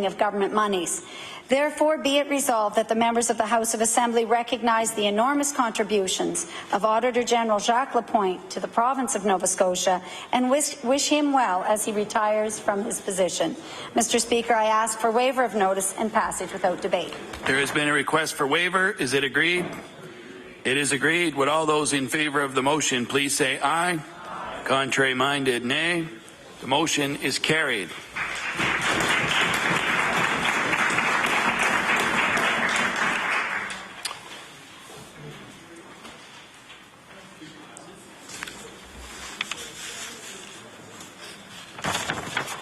of government monies. Therefore, be it resolved that the members of the House of Assembly recognize the enormous contributions of Auditor General Jacques Lapointe to the province of Nova Scotia and wish him well as he retires from his position. Mr. Speaker, I ask for waiver of notice and passage without debate. There has been a request for waiver. Is it agreed? It is agreed. Would all those in favour of the motion please say aye? Contrary-minded, nay. The motion is carried.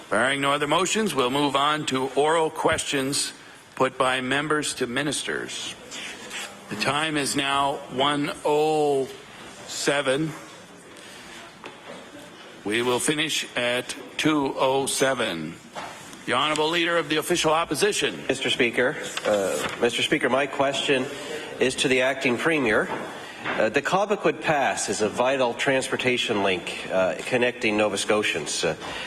Barring no other motions, we'll move on to oral questions put by members to ministers. The time is now 1:07. We will finish at 2:07. The Honourable Leader of the Official Opposition. Mr. Speaker, my question is to the Acting Premier. The Cobequid Pass is a vital transportation link connecting Nova Scotians.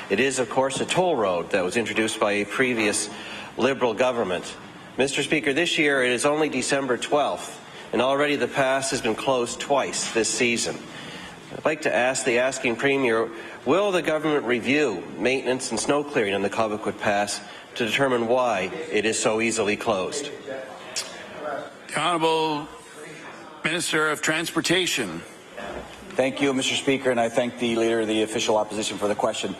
It is, of course, a toll road that was introduced by a previous Liberal government. Mr. Speaker, this year it is only December 12th, and already the pass has been closed twice this season. I'd like to ask the Acting Premier, will the government review maintenance and snow clearing on the Cobequid Pass to determine why it is so easily closed? The Honourable Minister of Transportation. Thank you, Mr. Speaker, and I thank the Leader of the Official Opposition for the question.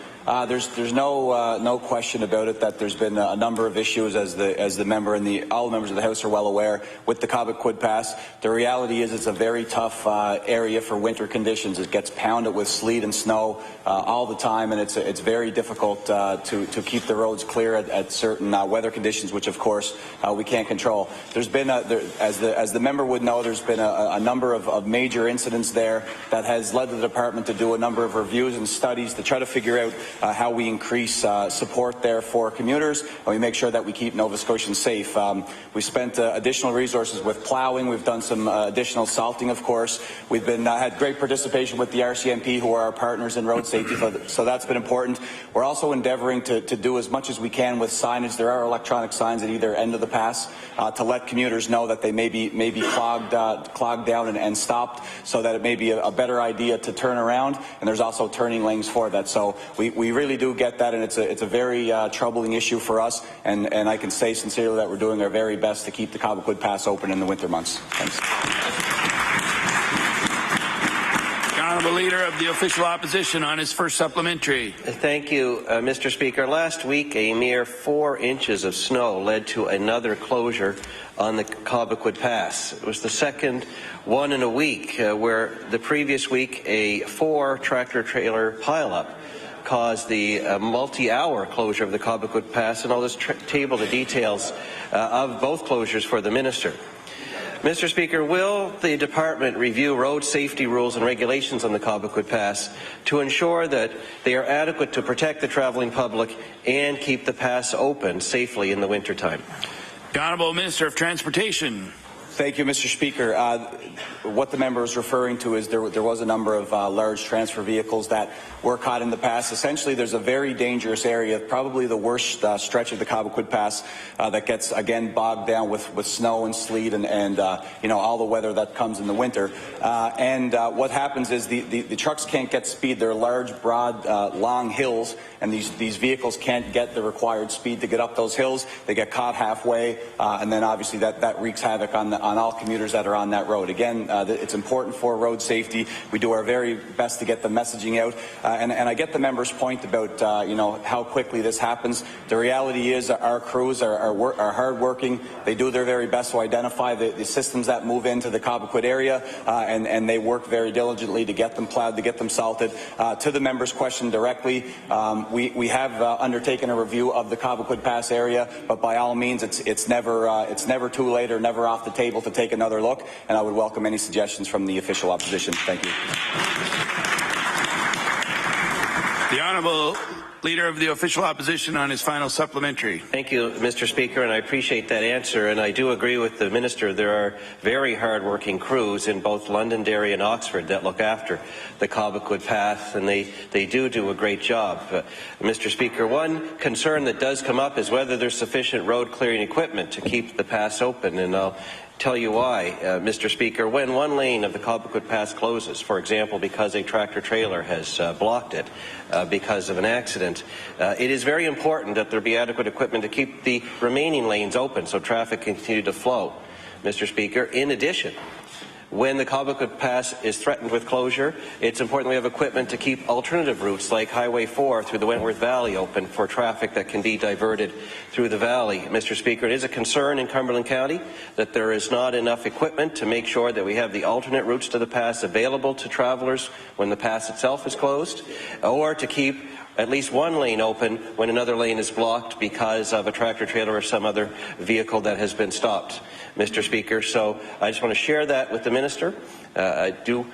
There's no question about it that there's been a number of issues, as the member and all members of the House are well aware, with the Cobequid Pass. The reality is it's a very tough area for winter conditions. It gets pounded with sleet and snow all the time, and it's very difficult to keep the roads clear at certain weather conditions, which of course we can't control. There's been, as the member would know, there's been a number of major incidents there that has led the department to do a number of reviews and studies to try to figure out how we increase support there for commuters, and we make sure that we keep Nova Scotians safe. We spent additional resources with ploughing. We've done some additional salting, of course. We've been had great participation with the RCMP, who are our partners in road safety, so that's been important. We're also endeavouring to do as much as we can with signage. There are electronic signs at either end of the pass to let commuters know that they may be clogged down and stopped, so that it may be a better idea to turn around. And there's also turning lanes for that. So we really do get that, and it's a very troubling issue for us. And I can say sincerely that we're doing our very best to keep the Cobequid Pass open in the winter months. Thanks. The Honourable Leader of the Official Opposition on his first supplementary. Thank you, Mr. Speaker. Last week, a mere 4 inches of snow led to another closure on the Cobequid Pass. It was the second one in a week, where the previous week a 4 tractor-trailer pileup caused the multi-hour closure of the Cobequid Pass, and I'll just table the details of both closures for the Minister. Mr. Speaker, will the department review road safety rules and regulations on the Cobequid Pass to ensure that they are adequate to protect the travelling public and keep the pass open safely in the wintertime? The Honourable Minister of Transportation. Thank you, Mr. Speaker. What the member is referring to is there was a number of large transfer vehicles that were caught in the pass. Essentially, there's a very dangerous area, probably the worst stretch of the Cobequid Pass, that gets, again, bogged down with snow and sleet and all the weather that comes in the winter. What happens is the trucks can't get speed. They're large, broad, long hills, and these vehicles can't get the required speed to get up those hills. They get caught halfway, and then obviously that wreaks havoc on all commuters that are on that road. Again, it's important for road safety. We do our very best to get the messaging out, and I get the member's point about how quickly this happens. The reality is our crews are hardworking. They do their very best to identify the systems that move into the Cobequid area, and they work very diligently to get them plowed, to get them salted. To the member's question directly, we have undertaken a review of the Cobequid Pass area, but by all means, it's never too late or never off the table to take another look, and I would welcome any suggestions from the official opposition. Thank you. The Honourable Leader of the Official Opposition on his final supplementary. Thank you, Mr. Speaker, and I appreciate that answer. And I do agree with the Minister. There are very hard-working crews in both Londonderry and Oxford that look after the Cobequid Path, and they do a great job. Mr. Speaker, one concern that does come up is whether there's sufficient road clearing equipment to keep the pass open, and I'll tell you why, Mr. Speaker. When one lane of the Cobequid Pass closes, for example, because a tractor-trailer has blocked it because of an accident, it is very important that there be adequate equipment to keep the remaining lanes open so traffic can continue to flow. Mr. Speaker, in addition, when the Cobequid Pass is threatened with closure, it's important we have equipment to keep alternative routes like Highway 4 through the Wentworth Valley open for traffic that can be diverted through the valley. Mr. Speaker, it is a concern in Cumberland County that there is not enough equipment to make sure that we have the alternate routes to the pass available to travelers when the pass itself is closed, or to keep at least one lane open when another lane is blocked because of a tractor-trailer or some other vehicle that has been stopped, Mr. Speaker. So I just want to share that with the Minister. I do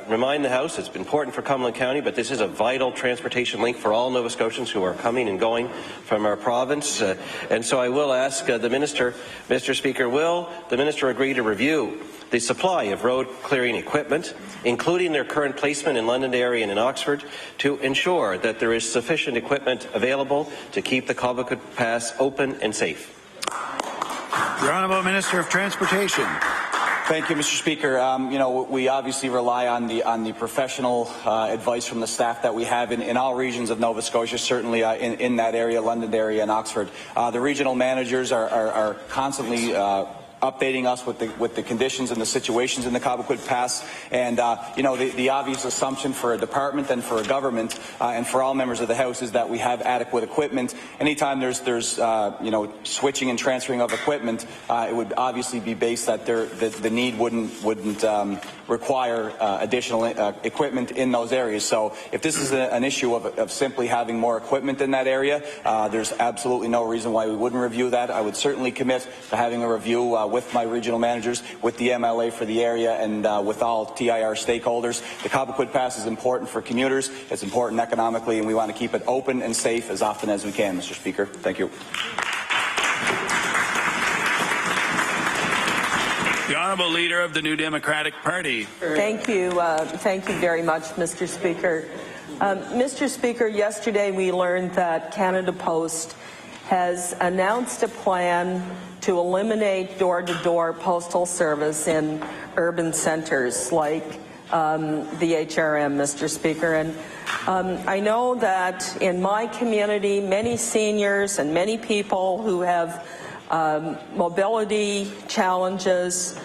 remind the House it's important for Cumberland County, but this is a vital transportation link for all Nova Scotians who are coming and going from our province. And so I will ask the Minister, Mr. Speaker, will the Minister agree to review the supply of road clearing equipment, including their current placement in Londonderry and in Oxford, to ensure that there is sufficient equipment available to keep the Cobequid Pass open and safe? The Honourable Minister of Transportation. Thank you, Mr. Speaker. We obviously rely on the professional advice from the staff that we have in all regions of Nova Scotia, certainly in that area, Londonderry and Oxford. The regional managers are constantly updating us with the conditions and the situations in the Cobequid Pass, and the obvious assumption for a department and for a government and for all members of the House is that we have adequate equipment. Anytime there's switching and transferring of equipment, it would obviously be based that the need wouldn't require additional equipment in those areas. So if this is an issue of simply having more equipment in that area, there's absolutely no reason why we wouldn't review that. I would certainly commit to having a review with my regional managers, with the MLA for the area, and with all TIR stakeholders. The Cobequid Pass is important for commuters, it's important economically, and we want to keep it open and safe as often as we can, Mr. Speaker. Thank you. The Honourable Leader of the New Democratic Party. Thank you very much, Mr. Speaker. Mr. Speaker, yesterday we learned that Canada Post has announced a plan to eliminate door-to-door postal service in urban centres like the HRM, Mr. Speaker. And I know that in my community, many seniors and many people who have mobility challenges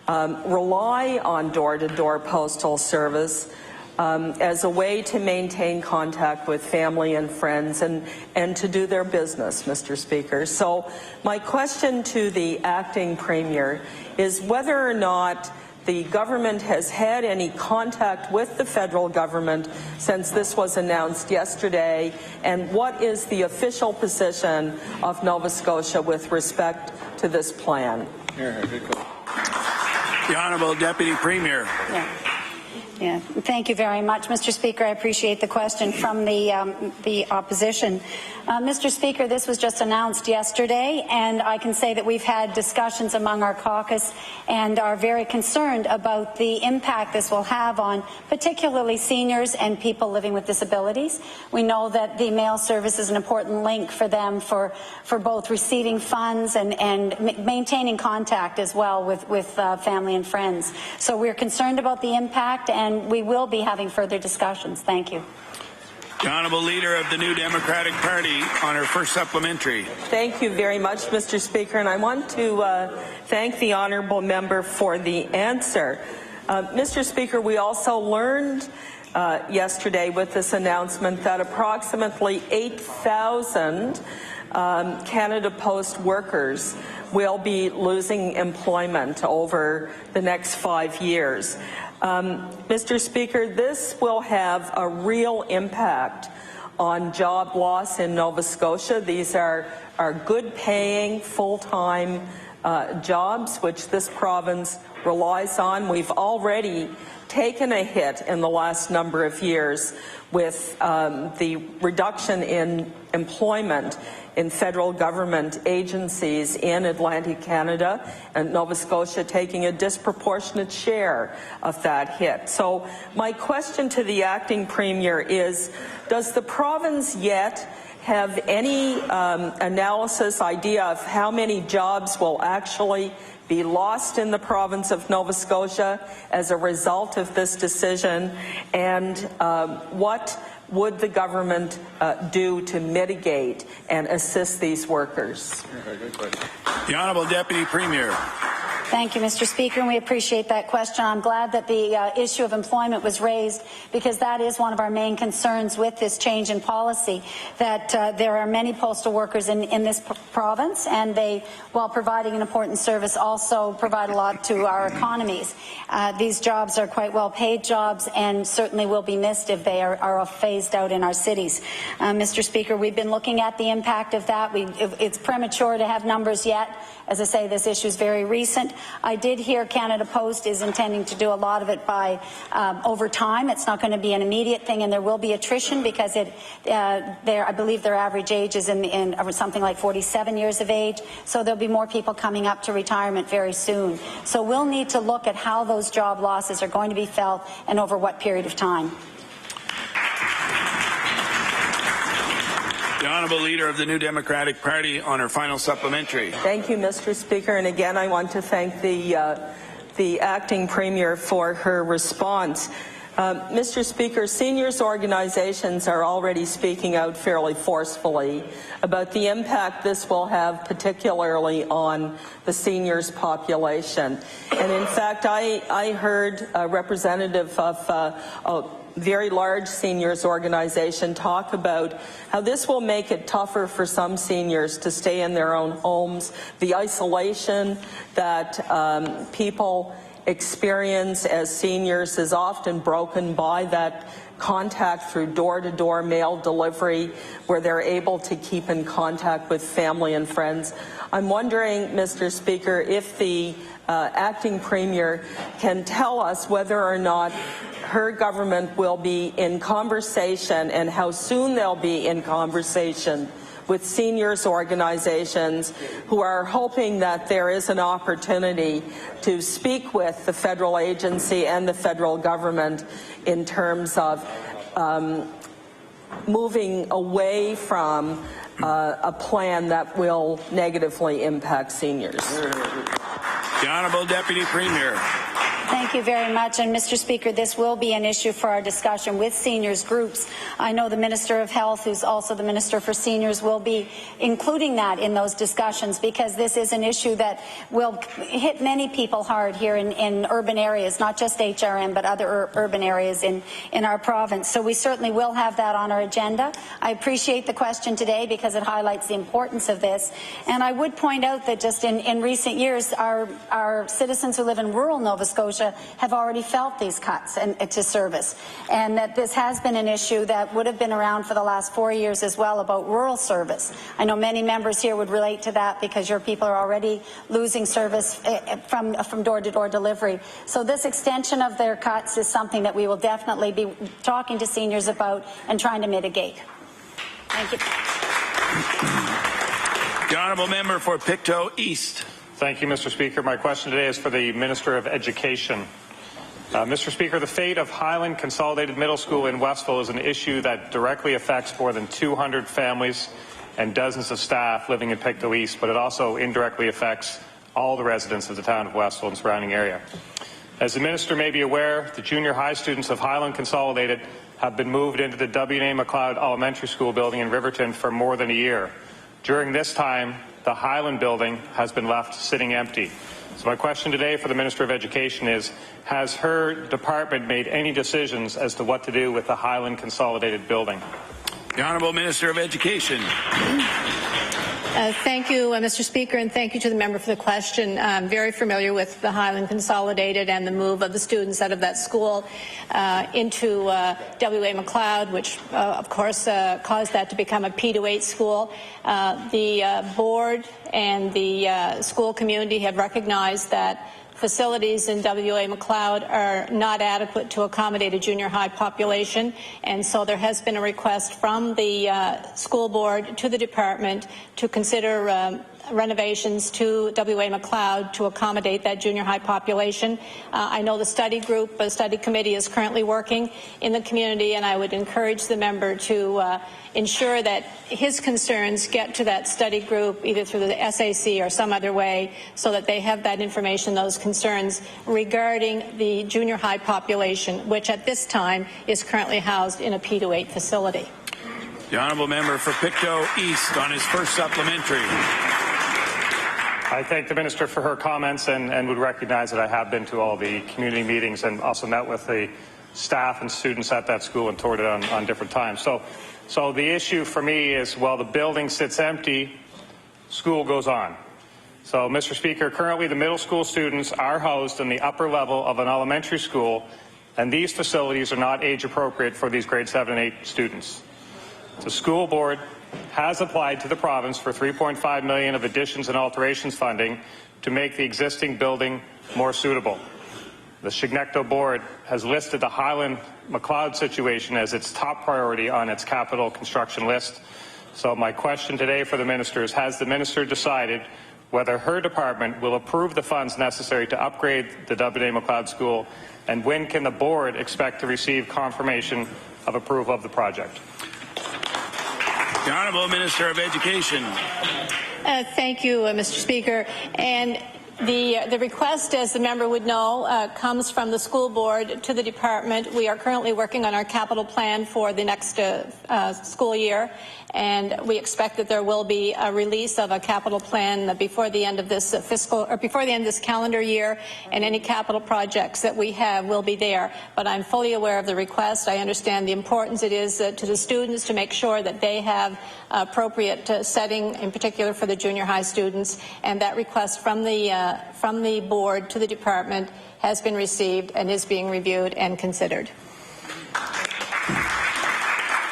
rely on door-to-door postal service as a way to maintain contact with family and friends and to do their business, Mr. Speaker. So my question to the acting Premier is whether or not the government has had any contact with the federal government since this was announced yesterday, and what is the official position of Nova Scotia with respect to this plan? The Honourable Deputy Premier. Yeah, thank you very much, Mr. Speaker. I appreciate the question from the opposition. Mr. Speaker, this was just announced yesterday, and I can say that we've had discussions among our caucus and are very concerned about the impact this will have on particularly seniors and people living with disabilities. We know that the mail service is an important link for them for both receiving funds and maintaining contact as well with family and friends. So we're concerned about the impact, and we will be having further discussions. Thank you. The Honourable Leader of the New Democratic Party on her first supplementary. Thank you very much, Mr. Speaker, and I want to thank the honourable member for the answer. Mr. Speaker, we also learned yesterday with this announcement that approximately 8,000 Canada Post workers will be losing employment over the next 5 years. Mr. Speaker, this will have a real impact on job loss in Nova Scotia. These are good-paying, full-time jobs, which this province relies on. We've already taken a hit in the last number of years with the reduction in employment in federal government agencies in Atlantic Canada, and Nova Scotia taking a disproportionate share of that hit. So my question to the acting premier is, does the province yet have any analysis, idea of how many jobs will actually be lost in the province of Nova Scotia as a result of this decision, and what would the government do to mitigate and assist these workers? The Honourable Deputy Premier. Thank you, Mr. Speaker, and we appreciate that question. I'm glad that the issue of employment was raised, because that is one of our main concerns with this change in policy, that there are many postal workers in this province, and they, while providing an important service, also provide a lot to our economies. These jobs are quite well-paid jobs and certainly will be missed if they are phased out in our cities. Mr. Speaker, we've been looking at the impact of that. It's premature to have numbers yet. As I say, this issue is very recent. I did hear Canada Post is intending to do a lot of it by over time. It's not going to be an immediate thing, and there will be attrition, because I believe their average age is in something like 47 years of age. So there'll be more people coming up to retirement very soon. So we'll need to look at how those job losses are going to be felt and over what period of time. The Honourable Leader of the New Democratic Party on her final supplementary. Thank you, Mr. Speaker. And again, I want to thank the acting premier for her response. Mr. Speaker, seniors organizations are already speaking out fairly forcefully about the impact this will have, particularly on the seniors population. And in fact, I heard a representative of very large seniors organization talk about how this will make it tougher for some seniors to stay in their own homes, the isolation that people experience as seniors is often broken by that contact through door-to-door mail delivery, where they're able to keep in contact with family and friends. I'm wondering, Mr. Speaker, if the acting premier can tell us whether or not her government will be in conversation, and how soon they'll be in conversation, with seniors organizations who are hoping that there is an opportunity to speak with the federal agency and the federal government in terms of moving away from a plan that will negatively impact seniors. The Honourable Deputy Premier. Thank you very much. And Mr. Speaker, this will be an issue for our discussion with seniors groups. I know the Minister of Health, who's also the Minister for Seniors, will be including that in those discussions, because this is an issue that will hit many people hard here in urban areas, not just HRM, but other urban areas in our province. So we certainly will have that on our agenda. I appreciate the question today, because it highlights the importance of this. And I would point out that just in recent years, our citizens who live in rural Nova Scotia have already felt these cuts to service, and that this has been an issue that would have been around for the last 4 years as well, about rural service. I know many members here would relate to that, because your people are already losing service from door-to-door delivery. So this extension of their cuts is something that we will definitely be talking to seniors about and trying to mitigate. Thank you. The Honourable Member for Pictou East. Thank you, Mr. Speaker. My question today is for the Minister of Education. Mr. Speaker, the fate of Highland Consolidated Middle School in Westville is an issue that directly affects more than 200 families and dozens of staff living in Pictou East, but it also indirectly affects all the residents of the town of Westville and surrounding area. As the Minister may be aware, the junior high students of Highland Consolidated have been moved into the W.A. McLeod Elementary School building in Riverton for more than a year. During this time, the Highland building has been left sitting empty. So my question today for the Minister of Education is, has her department made any decisions as to what to do with the Highland Consolidated building? The Honourable Minister of Education. Thank you, Mr. Speaker, and thank you to the member for the question. I'm very familiar with the Highland Consolidated and the move of the students out of that school into W.A. McLeod, which, of course, caused that to become a P-8 school. The board and the school community have recognized that facilities in W.A. McLeod are not adequate to accommodate a junior high population, and so there has been a request from the school board to the department to consider renovations to W.A. McLeod to accommodate that junior high population. I know the study committee is currently working in the community, and I would encourage the member to ensure that his concerns get to that study group either through the SAC or some other way so that they have that information, those concerns regarding the junior high population, which at this time is currently housed in a P-8 facility. The honourable member for Pictou East on his first supplementary. I thank the minister for her comments and would recognize that I have been to all the community meetings and also met with the staff and students at that school and toured it on different times. So the issue for me is, while the building sits empty, school goes on. So, Mr. Speaker, currently the middle school students are housed in the upper level of an elementary school, and these facilities are not age appropriate for these grade 7 and 8 students. The school board has applied to the province for $3.5 million of additions and alterations funding to make the existing building more suitable. The Chignecto board has listed the Highland McLeod situation as its top priority on its capital construction list. So my question today for the minister is, has the minister decided whether her department will approve the funds necessary to upgrade the W.A. McLeod school, and when can the board expect to receive confirmation of approval of the project? The Honourable Minister of Education. Thank you, Mr. Speaker. And the request, as the member would know, comes from the school board to the department. We are currently working on our capital plan for the next school year, and we expect that there will be a release of a capital plan before the end of this before the end of this calendar year, and any capital projects that we have will be there. But I'm fully aware of the request. I understand the importance it is to the students to make sure that they have appropriate setting, in particular for the junior high students, and that request from the board to the department has been received and is being reviewed and considered.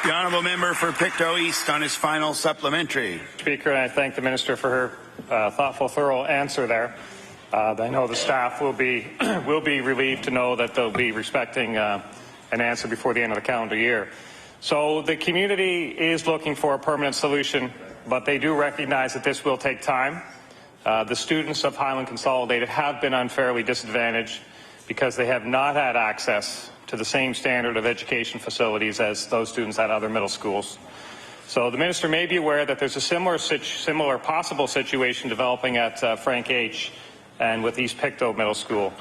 The honourable member for Pictou East on his final supplementary. Speaker, and I thank the minister for her thoughtful, thorough answer there. I know the staff will be relieved to know that they'll be respecting an answer before the end of the calendar year. So the community is looking for a permanent solution, but they do recognize that this will take time. The students of Highland Consolidated have been unfairly disadvantaged because they have not had access to the same standard of education facilities as those students at other middle schools. So the minister may be aware that there's a similar possible situation developing at Frank H. and with East Pictou Middle School.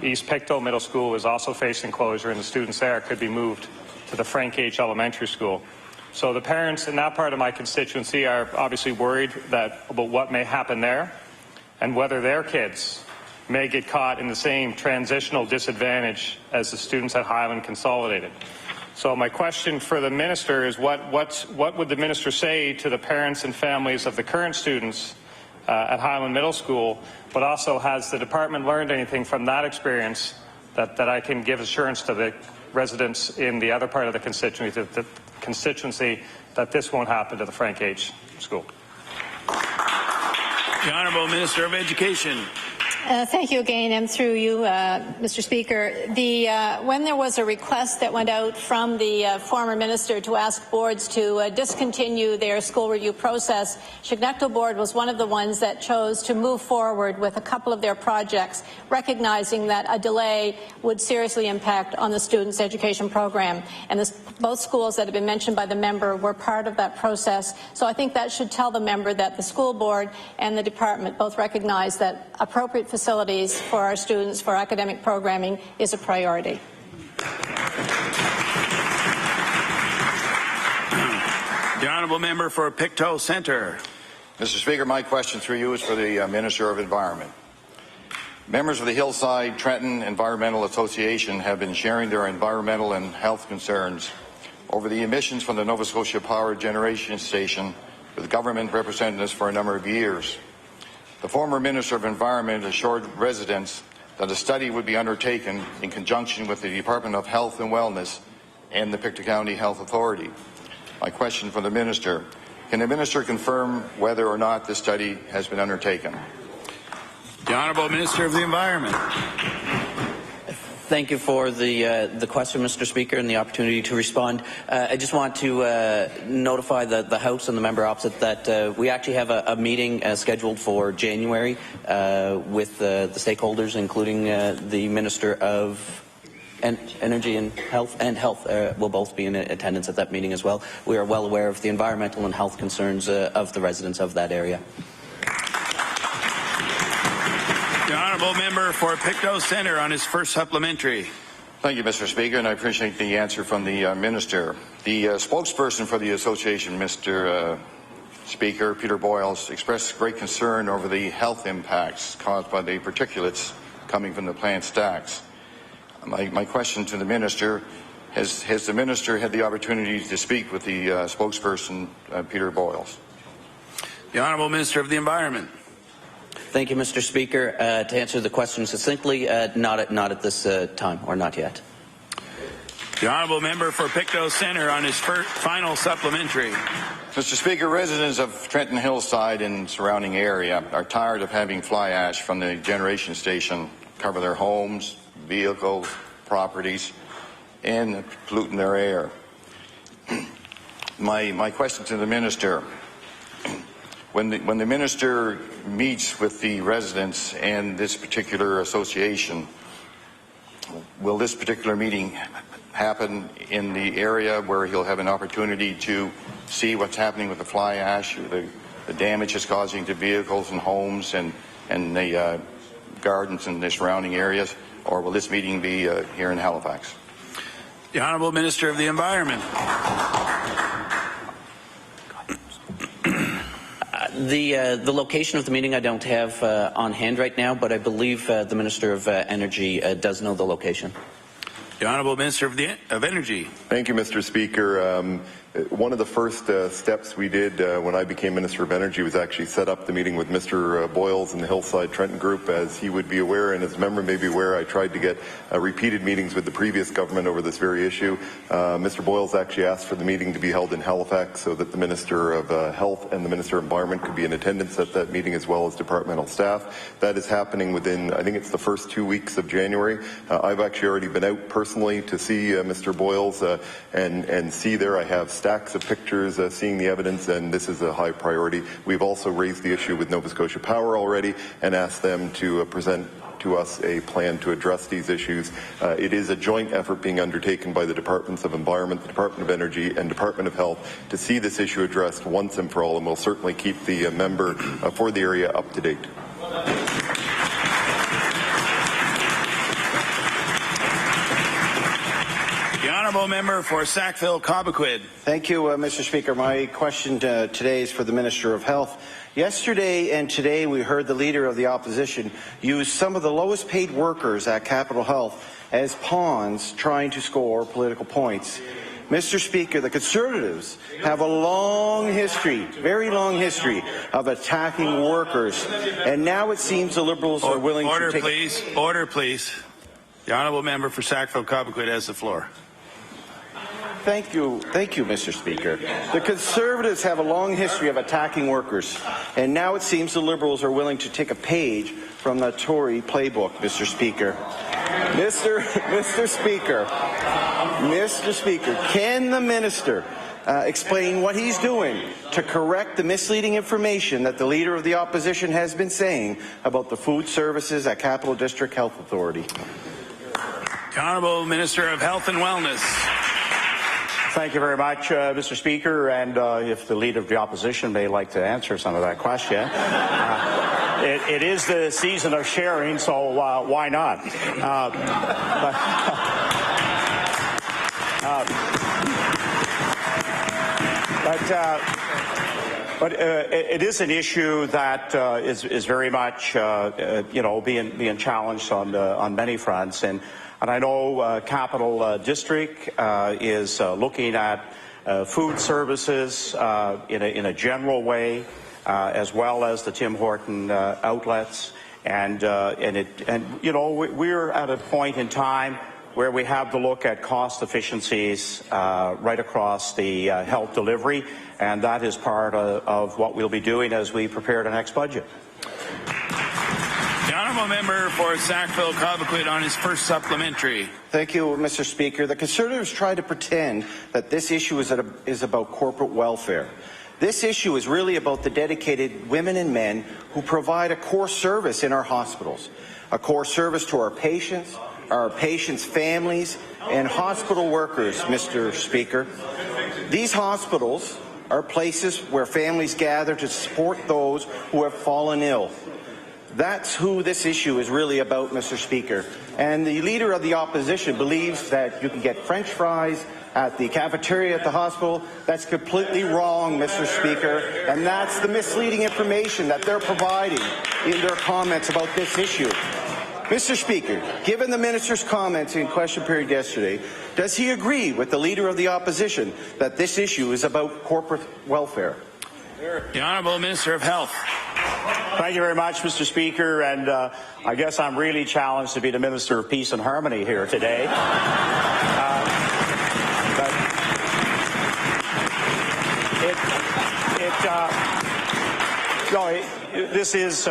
East Pictou Middle School is also facing closure, and the students there could be moved to the Frank H. Elementary School. So the parents in that part of my constituency are obviously worried about what may happen there and whether their kids may get caught in the same transitional disadvantage as the students at Highland Consolidated. So my question for the minister is, what would the minister say to the parents and families of the current students at Highland Middle School, but also has the department learned anything from that experience that I can give assurance to the residents in the other part of the constituency that this won't happen to the Frank H. School? The Honourable Minister of Education. Thank you again, and through you, Mr. Speaker. When there was a request that went out from the former minister to ask boards to discontinue their school review process, Chignecto board was one of the ones that chose to move forward with a couple of their projects, recognizing that a delay would seriously impact on the students' education program. And both schools that have been mentioned by the member were part of that process. So I think that should tell the member that the school board and the department both recognize that appropriate facilities for our students for academic programming is a priority. The honourable member for Pictou Centre. Mr. Speaker, my question through you is for the Minister of Environment. Members of the Hillside Trenton Environmental Association have been sharing their environmental and health concerns over the emissions from the Nova Scotia Power Generation Station with government representatives for a number of years. The former Minister of Environment assured residents that a study would be undertaken in conjunction with the Department of Health and Wellness and the Pictou County Health Authority. My question for the Minister: can the Minister confirm whether or not this study has been undertaken? The Honourable Minister of the Environment. Thank you for the question, Mr. Speaker, and the opportunity to respond. I just want to notify the House and the member opposite that we actually have a meeting scheduled for January with the stakeholders, including the Minister of Energy and Health will both be in attendance at that meeting as well. We are well aware of the environmental and health concerns of the residents of that area. The Honourable Member for Pictou Centre on his first supplementary. Thank you, Mr. Speaker, and I appreciate the answer from the Minister. The spokesperson for the Association, Mr. Speaker, Peter Boyles, expressed great concern over the health impacts caused by the particulates coming from the plant stacks. My question to the Minister, has the Minister had the opportunity to speak with the spokesperson, Peter Boyles? The Honourable Minister of the Environment. Thank you, Mr. Speaker. To answer the question succinctly, not at this time, or not yet. The Honourable Member for Pictou Centre on his final supplementary. Mr. Speaker, residents of Trenton Hillside and surrounding area are tired of having fly ash from the generation station cover their homes, vehicles, properties, and polluting their air. My question to the Minister: when the Minister meets with the residents and this particular association, will this particular meeting happen in the area where he'll have an opportunity to see what's happening with the fly ash, the damage it's causing to vehicles and homes and the gardens in the surrounding areas, or will this meeting be here in Halifax? The Honourable Minister of the Environment. The location of the meeting I don't have on hand right now, but I believe the Minister of Energy does know the location. The Honourable Minister of Energy. Thank you, Mr. Speaker. One of the first steps we did when I became Minister of Energy was actually set up the meeting with Mr. Boyles and the Hillside Trenton Group. As he would be aware, and as a member may be aware, I tried to get repeated meetings with the previous government over this very issue. Mr. Boyles actually asked for the meeting to be held in Halifax so that the Minister of Health and the Minister of Environment could be in attendance at that meeting, as well as departmental staff. That is happening within, I think it's the first 2 weeks of January. I've actually already been out personally to see Mr. Boyles and see there. I have stacks of pictures seeing the evidence, and this is a high priority. We've also raised the issue with Nova Scotia Power already and asked them to present to us a plan to address these issues. It is a joint effort being undertaken by the Departments of Environment, the Department of Energy and Department of Health to see this issue addressed once and for all, and we'll certainly keep the member for the area up to date. The Honourable Member for Sackville-Cobequid. Thank you, Mr. Speaker. My question today is for the Minister of Health. Yesterday and today we heard the Leader of the Opposition use some of the lowest paid workers at Capitol Health as pawns trying to score political points. Mr. Speaker, the Conservatives have a long history, very long history, of attacking workers, and now it seems the Liberals are willing to take... Order, please. The Honourable Member for Sackville-Cobequid has the floor. Thank you, Mr. Speaker. The Conservatives have a long history of attacking workers, and now it seems the Liberals are willing to take a page from the Tory playbook, Mr. Speaker. Mr. Speaker, can the Minister explain what he's doing to correct the misleading information that the Leader of the Opposition has been saying about the food services at Capital District Health Authority? The Honourable Minister of Health and Wellness. Thank you very much, Mr. Speaker, and if the Leader of the Opposition may like to answer some of that question. It is the season of sharing, so why not? But it is an issue that is very much, being challenged on many fronts, and I know Capital District is looking at food services in a general way, as well as the Tim Horton outlets. And you know, we're at a point in time where we have to look at cost efficiencies right across the health delivery, and that is part of what we'll be doing as we prepare the next budget. The honourable member for Sackville-Cobequid on his first supplementary. Thank you, Mr. Speaker. The Conservatives try to pretend that this issue is about corporate welfare. This issue is really about the dedicated women and men who provide a core service in our hospitals, a core service to our patients families, and hospital workers, Mr. Speaker. These hospitals are places where families gather to support those who have fallen ill. That's who this issue is really about, Mr. Speaker. And the Leader of the Opposition believes that you can get French fries at the cafeteria at the hospital. That's completely wrong, Mr. Speaker. And that's the misleading information that they're providing in their comments about this issue. Mr. Speaker, given the Minister's comments in question period yesterday, does he agree with the Leader of the Opposition that this issue is about corporate welfare? The Honourable Minister of Health. Thank you very much, Mr. Speaker, and I guess I'm really challenged to be the Minister of Peace and Harmony here today. This is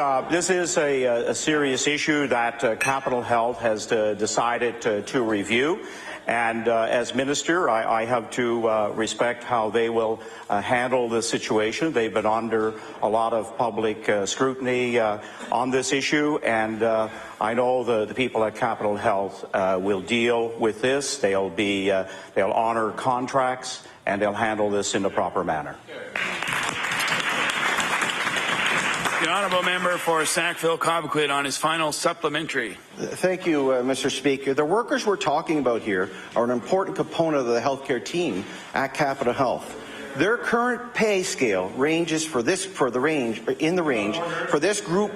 a serious issue that Capitol Health has decided to review. And as Minister, I have to respect how they will handle the situation. They've been under a lot of public scrutiny on this issue, and I know the people at Capitol Health will deal with this. They'll honor contracts, and they'll handle this in the proper manner. The honourable member for Sackville-Cobequid on his final supplementary. Thank you, Mr. Speaker. The workers we're talking about here are an important component of the healthcare team at Capitol Health. Their current pay scale ranges for this group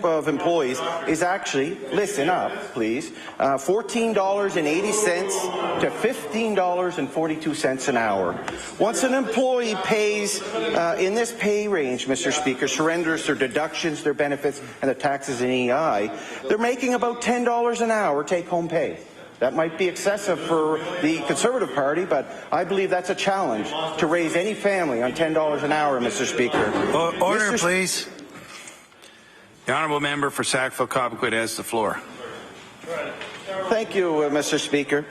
of employees is actually, listen up, please, $14.80 to $15.42 an hour. Once an employee pays in this pay range, Mr. Speaker, surrenders their deductions, their benefits, and the taxes and EI, they're making about $10 an hour take-home pay. That might be excessive for the Conservative Party, but I believe that's a challenge to raise any family on $10 an hour, Mr. Speaker. Order, please. The honourable member for Sackville-Cobequid has the floor. Thank you, Mr. Speaker.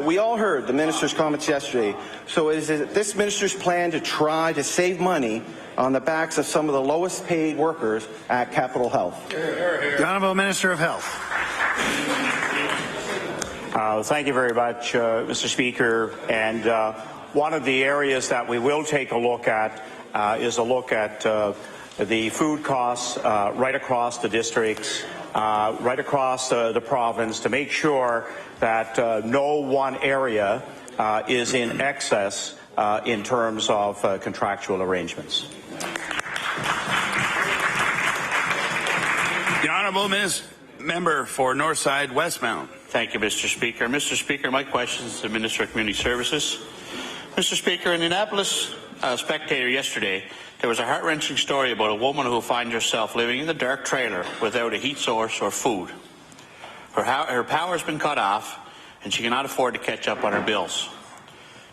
We all heard the minister's comments yesterday. So is it this minister's plan to try to save money on the backs of some of the lowest paid workers at Capitol Health? The honourable Minister of Health. Thank you very much, Mr. Speaker. And one of the areas that we will take a look at is a look at the food costs right across the districts, right across the province, to make sure that no one area is in excess in terms of contractual arrangements. The honourable member for Northside Westmount. Thank you, Mr. Speaker. Mr. Speaker, my question is to the Minister of Community Services. Mr. Speaker, in the Annapolis Spectator yesterday, there was a heart-wrenching story about a woman who finds herself living in the dark trailer without a heat source or food. Her power has been cut off, and she cannot afford to catch up on her bills.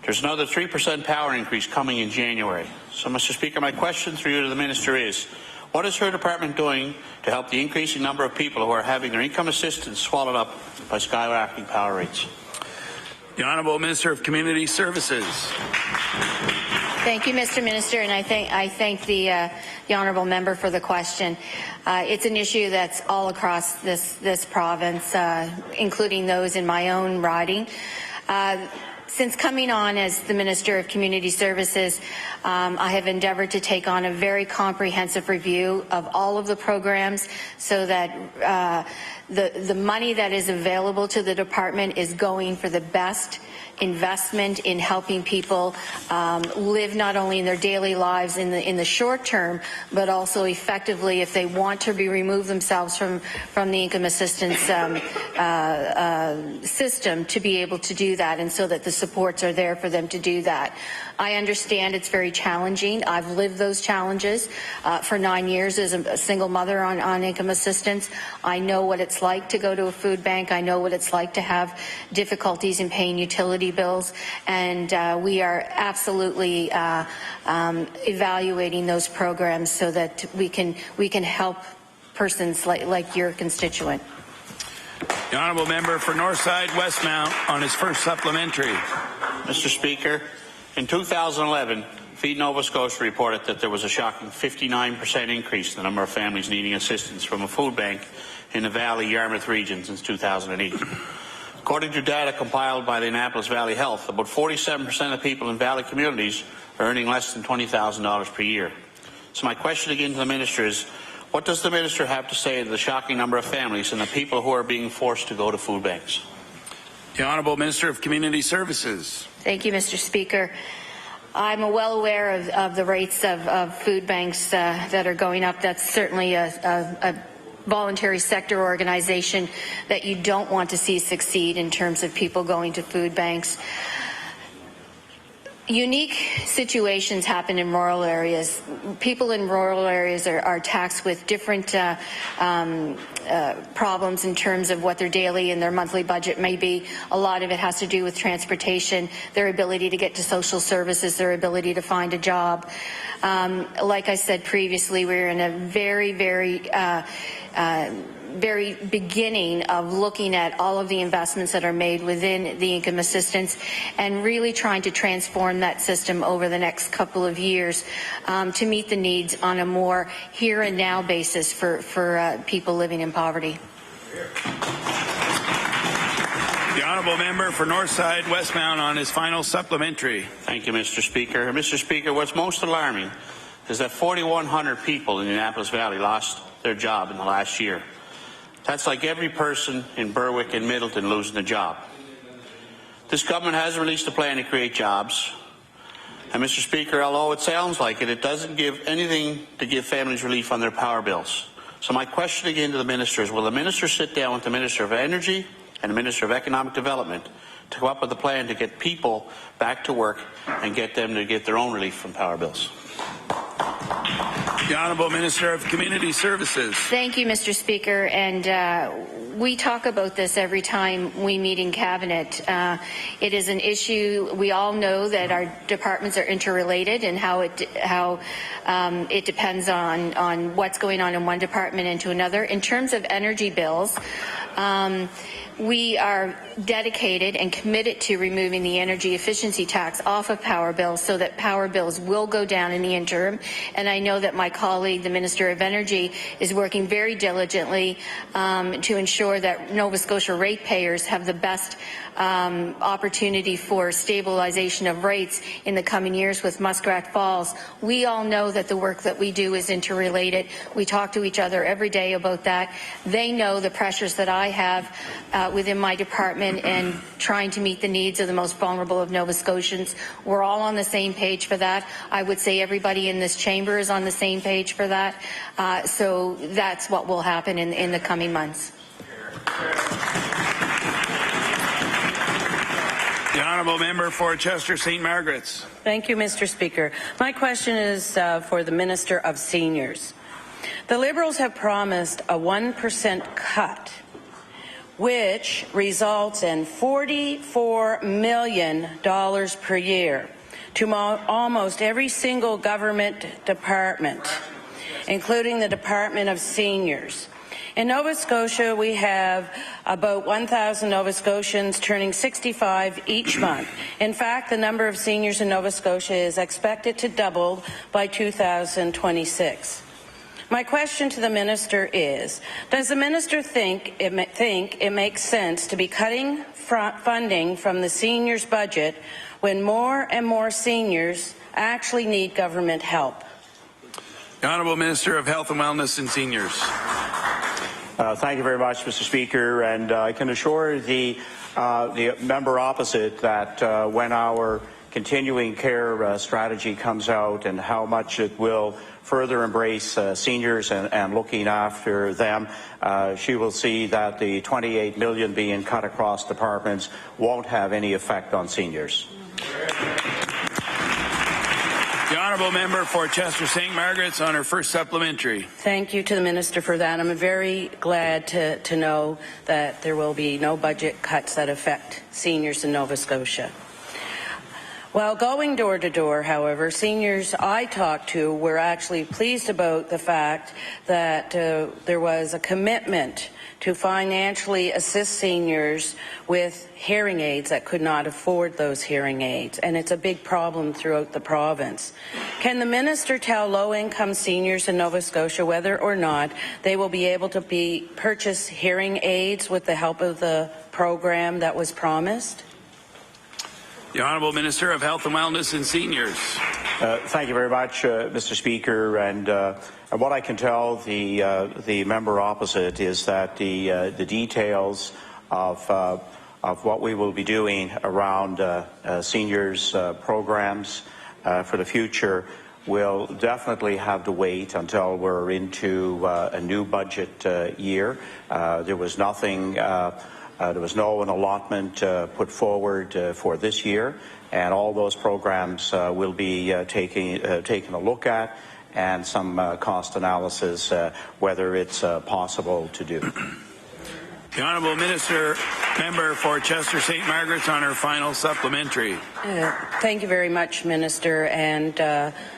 There's another 3% power increase coming in January. So, Mr. Speaker, my question through you to the Minister is, what is her department doing to help the increasing number of people who are having their income assistance swallowed up by skyrocketing power rates? The Honourable Minister of Community Services. Thank you, Mr. Minister, and I thank the honourable member for the question. It's an issue that's all across this province, including those in my own riding. Since coming on as the Minister of Community Services, I have endeavoured to take on a very comprehensive review of all of the programs so that the money that is available to the department is going for the best investment in helping people live not only in their daily lives in the short term, but also effectively if they want to remove themselves from the income assistance system, to be able to do that, and so that the supports are there for them to do that. I understand it's very challenging. I've lived those challenges for 9 years as a single mother on income assistance. I know what it's like to go to a food bank. I know what it's like to have difficulties in paying utility bills, and we are absolutely evaluating those programs so that we can help persons like your constituent. The honourable member for Northside Westmount on his first supplementary. Mr. Speaker, in 2011, Feed Nova Scotia reported that there was a shocking 59% increase in the number of families needing assistance from a food bank in the Valley-Yarmouth region since 2008. According to data compiled by the Annapolis Valley Health, about 47% of people in Valley communities are earning less than $20,000 per year. So my question again to the Minister is, what does the Minister have to say to the shocking number of families and the people who are being forced to go to food banks? The Honourable Minister of Community Services. Thank you, Mr. Speaker. I'm well aware of the rates of food banks that are going up. That's certainly a voluntary sector organization that you don't want to see succeed in terms of people going to food banks. Unique situations happen in rural areas. People in rural areas are taxed with different problems in terms of what their daily and their monthly budget may be. A lot of it has to do with transportation, their ability to get to social services, their ability to find a job. Like I said previously, we're in a very beginning of looking at all of the investments that are made within the income assistance and really trying to transform that system over the next couple of years to meet the needs on a more here and now basis for people living in poverty. The honourable member for Northside Westmount on his final supplementary. Thank you, Mr. Speaker. Mr. Speaker, what's most alarming is that 4,100 people in the Annapolis Valley lost their job in the last year. That's like every person in Berwick and Middleton losing a job. This government has released a plan to create jobs. And Mr. Speaker, although it sounds like it, it doesn't give anything to give families relief on their power bills. So my question again to the Minister is, will the Minister sit down with the Minister of Energy and the Minister of Economic Development to come up with a plan to get people back to work and get them to get their own relief from power bills? The Honourable Minister of Community Services. Thank you, Mr. Speaker. And we talk about this every time we meet in Cabinet. It is an issue. We all know that our departments are interrelated and how it depends on what's going on in one department into another. In terms of energy bills, we are dedicated and committed to removing the energy efficiency tax off of power bills so that power bills will go down in the interim. And I know that my colleague, the Minister of Energy, is working very diligently to ensure that Nova Scotia ratepayers have the best opportunity for stabilization of rates in the coming years with Muskrat Falls. We all know that the work that we do is interrelated. We talk to each other every day about that. They know the pressures that I have within my department and trying to meet the needs of the most vulnerable of Nova Scotians. We're all on the same page for that. I would say everybody in this chamber is on the same page for that. So that's what will happen in the coming months. The Honourable Member for Chester St. Margaret's. Thank you, Mr. Speaker. My question is for the Minister of Seniors. The Liberals have promised a 1% cut, which results in $44 million per year to almost every single government department, including the Department of Seniors. In Nova Scotia, we have about 1,000 Nova Scotians turning 65 each month. In fact, the number of seniors in Nova Scotia is expected to double by 2026. My question to the Minister is, does the Minister think it makes sense to be cutting funding from the seniors' budget when more and more seniors actually need government help? The Honourable Minister of Health and Wellness and Seniors. Thank you very much, Mr. Speaker, and I can assure the member opposite that when our continuing care strategy comes out and how much it will further embrace seniors and looking after them, she will see that the $28 million being cut across departments won't have any effect on seniors. The honourable member for Chester St. Margaret's on her first supplementary. Thank you to the Minister for that. I'm very glad to know that there will be no budget cuts that affect seniors in Nova Scotia. While going door to door, however, seniors I talked to were actually pleased about the fact that there was a commitment to financially assist seniors with hearing aids that could not afford those hearing aids, and it's a big problem throughout the province. Can the minister tell low-income seniors in Nova Scotia whether or not they will be able to purchase hearing aids with the help of the program that was promised? The Honourable Minister of Health and Wellness and Seniors. Thank you very much, Mr. Speaker. And what I can tell the member opposite is that the details of what we will be doing around seniors programs for the future will definitely have to wait until we're into a new budget year. There was nothing. There was no allotment put forward for this year, and all those programs will be taking a look at, and some cost analysis whether it's possible to do. The Honourable Minister, member for Chester St. Margaret's on her final supplementary. Thank you very much, Minister, and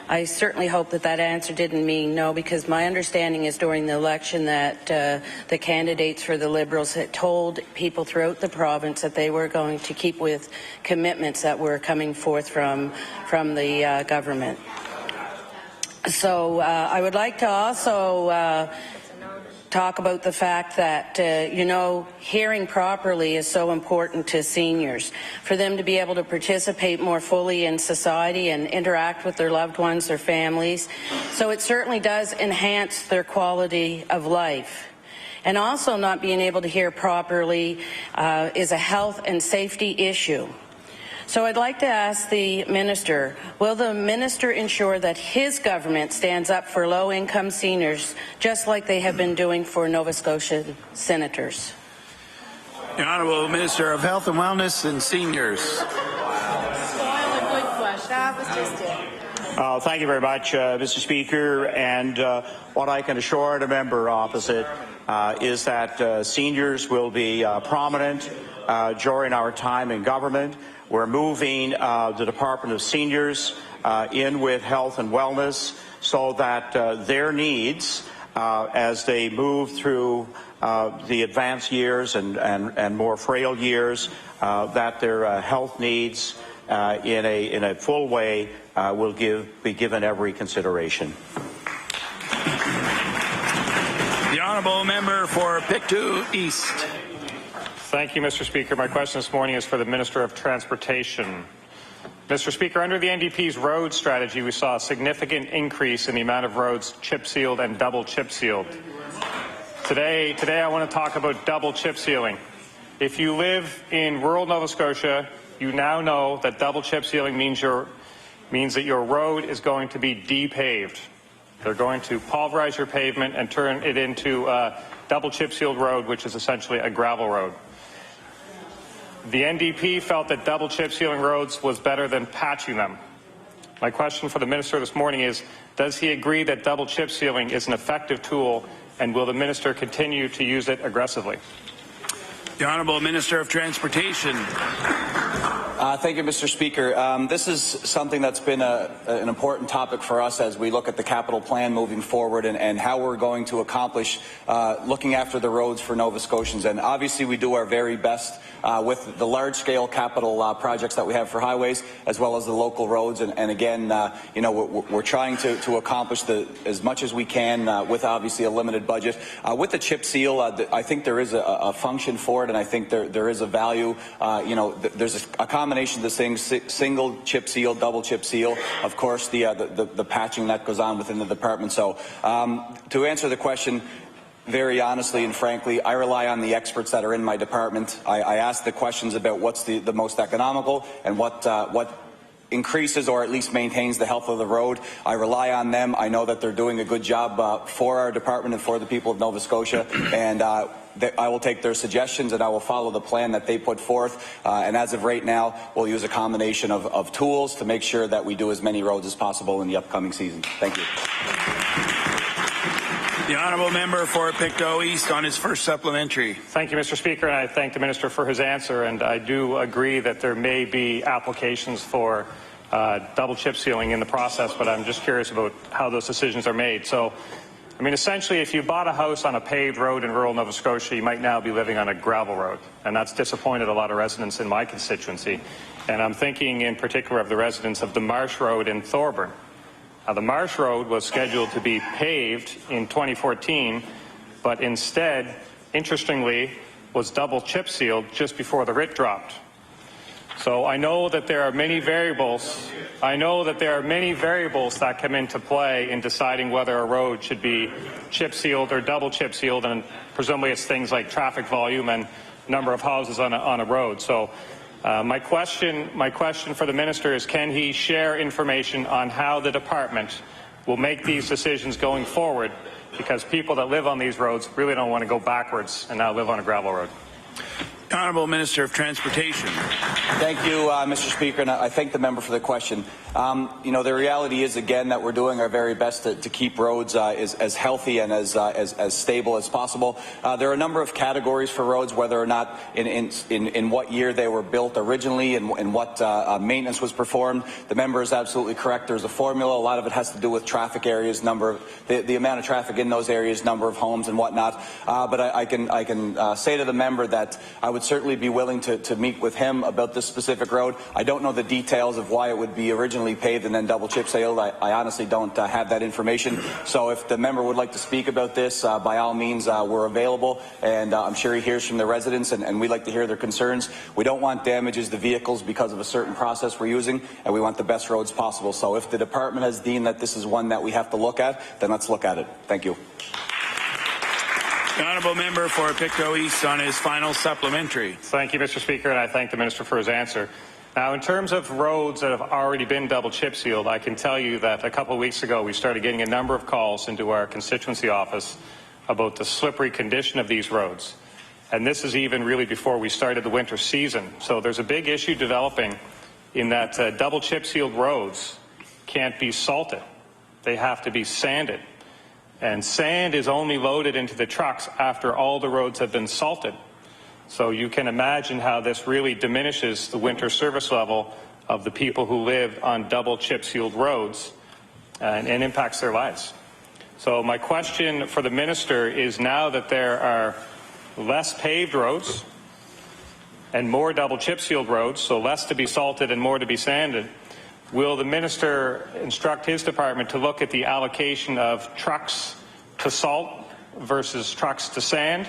I certainly hope that answer didn't mean no, because my understanding is during the election that the candidates for the Liberals had told people throughout the province that they were going to keep with commitments that were coming forth from the government. So I would like to also talk about the fact that, hearing properly is so important to seniors, for them to be able to participate more fully in society and interact with their loved ones, their families. So it certainly does enhance their quality of life. And also, not being able to hear properly is a health and safety issue. So I'd like to ask the minister, will the minister ensure that his government stands up for low-income seniors, just like they have been doing for Nova Scotia senators? The Honourable Minister of Health and Wellness and Seniors. Thank you very much, Mr. Speaker. And what I can assure the member opposite is that seniors will be prominent during our time in government. We're moving the Department of Seniors in with health and wellness so that their needs, as they move through the advanced years and more frail years, that their health needs in a full way will be given every consideration. The Honourable Member for Pictou East. Thank you, Mr. Speaker. My question this morning is for the Minister of Transportation. Mr. Speaker, under the NDP's road strategy, we saw a significant increase in the amount of roads chip sealed and double chip sealed. Today I want to talk about double chip sealing. If you live in rural Nova Scotia, you now know that double chip sealing means that your road is going to be depaved. They're going to pulverize your pavement and turn it into a double chip sealed road, which is essentially a gravel road. The NDP felt that double chip sealing roads was better than patching them. My question for the minister this morning is, does he agree that double chip sealing is an effective tool, and will the minister continue to use it aggressively? The Honourable Minister of Transportation. Thank you, Mr. Speaker. This is something that's been an important topic for us as we look at the capital plan moving forward and how we're going to accomplish looking after the roads for Nova Scotians. And obviously we do our very best with the large-scale capital projects that we have for highways, as well as the local roads. And again, we're trying to accomplish as much as we can with obviously a limited budget. With the chip seal, I think there is a function for it, and I think there is a value. There's a combination of the things: single chip seal, double chip seal. Of course, the patching that goes on within the department. So, to answer the question, very honestly and frankly, I rely on the experts that are in my department. I ask the questions about what's the most economical and what increases or at least maintains the health of the road. I rely on them. I know that they're doing a good job for our department and for the people of Nova Scotia, and I will take their suggestions and I will follow the plan that they put forth. And as of right now, we'll use a combination of tools to make sure that we do as many roads as possible in the upcoming season. Thank you. The honourable member for Pictou East on his first supplementary. Thank you, Mr. Speaker, and I thank the minister for his answer. And I do agree that there may be applications for double chip sealing in the process, but I'm just curious about how those decisions are made. So, I mean, essentially, if you bought a house on a paved road in rural Nova Scotia, you might now be living on a gravel road, and that's disappointed a lot of residents in my constituency. And I'm thinking in particular of the residents of the Marsh Road in Thorburn. The Marsh Road was scheduled to be paved in 2014, but instead, interestingly, was double chip sealed just before the writ dropped. So I know that there are many variables. That come into play in deciding whether a road should be chip sealed or double chip sealed, and presumably it's things like traffic volume and number of houses on a road. So my question for the minister is, can he share information on how the department will make these decisions going forward, because people that live on these roads really don't want to go backwards and now live on a gravel road? Honourable Minister of Transportation. Thank you, Mr. Speaker, and I thank the member for the question. You know, the reality is, again, that we're doing our very best to keep roads as healthy and as stable as possible. There are a number of categories for roads, whether or not in what year they were built originally and what maintenance was performed. The member is absolutely correct. There's a formula. A lot of it has to do with traffic areas, the amount of traffic in those areas, number of homes and whatnot. But I can say to the member that I would certainly be willing to meet with him about this specific road. I don't know the details of why it would be originally paved and then double chip sealed. I honestly don't have that information. So if the member would like to speak about this, by all means, we're available, and I'm sure he hears from the residents, and we'd like to hear their concerns. We don't want damages to vehicles because of a certain process we're using, and we want the best roads possible. So if the department has deemed that this is one that we have to look at, then let's look at it. Thank you. The honourable member for Pictou East on his final supplementary. Thank you, Mr. Speaker, and I thank the minister for his answer. Now, in terms of roads that have already been double chip sealed, I can tell you that a couple of weeks ago we started getting a number of calls into our constituency office about the slippery condition of these roads. And this is even really before we started the winter season. So there's a big issue developing in that double chip sealed roads can't be salted. They have to be sanded. And sand is only loaded into the trucks after all the roads have been salted. So you can imagine how this really diminishes the winter service level of the people who live on double chip sealed roads and impacts their lives. So my question for the minister is, now that there are less paved roads and more double chip sealed roads, so less to be salted and more to be sanded, will the minister instruct his department to look at the allocation of trucks to salt versus trucks to sand,